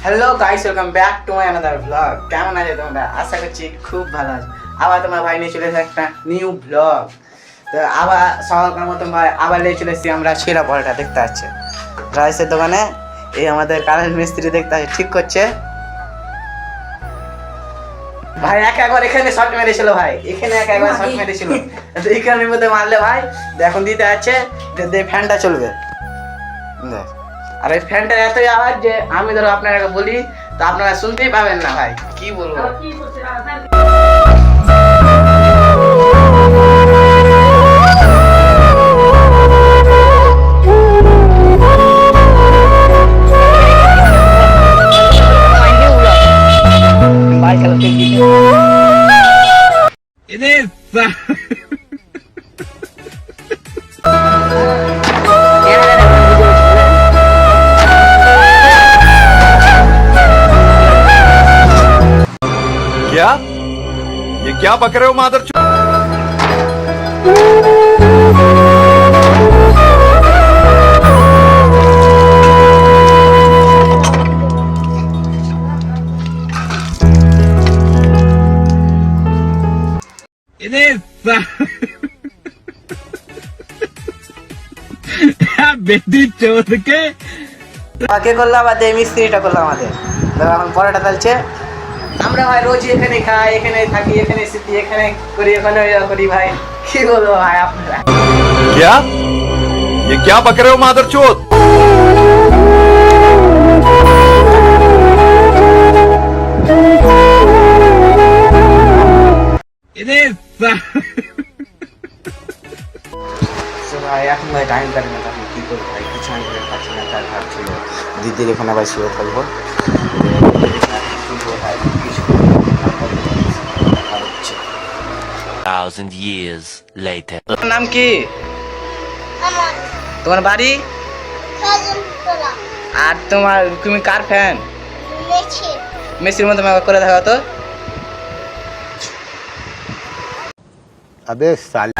Hello guys, welcome back to my another blog. কেমন আছে তোমরা? আশা করছি খুব ভালো আছো। আবার তোমার ভাই নিয়ে চলে এসেছে একটা নিউ ব্লগ। তো আবার সকালকার মতন ভাই আবার নিয়ে চলে এসেছি আমরা ছিঁড়া পরোটা দেখতে পাচ্ছি রাইসের দোকানে। এই আমাদের কারেন্ট মিস্ত্রি দেখতে আছে, ঠিক করছে ভাই। একবার এখানে শর্ট মেরেছিল ভাই, এখানে একবার শর্ট মেরেছিল, তো এখানের মধ্যে মারলে ভাই এখন দিতে আছে যে ফ্যানটা চলবে। দেখ, আর এই ফ্যানটার এতই আওয়াজ যে আমি ধরো আপনারা বলি তো আপনারা শুনতেই পাবেন না ভাই, কি বলবো। ভাই খেলো क्या ये क्या बक रहे हो मादर বেদি চোদকে কে করলাম আর এই মিস্ত্রিটা করলাম আমাদের। ধরো এখন পরোটা চালছে, আমরা ভাই রোজ এখানে খাই, এখানে থাকি, এখানে স্মৃতি, এখানে করি, এখানে করি ভাই, কি বলবো ভাই আপনারা। क्या ये क्या बक रहे हो मादर चोद ভাই এখন ভাই টাইম কাটে না, তখন কি করবো ভাই, কিছু আমি করে পাচ্ছি না। তার ভাবছিল দিদির এখানে আবার শুয়ে থাকবো, Thousand years later. তোমার নাম কি? আমার তোমার বাড়ি? সাজনতলা আর তোমার তুমি কার ফ্যান? মেছে মেসির মতো করে দেখা তো। अबे साले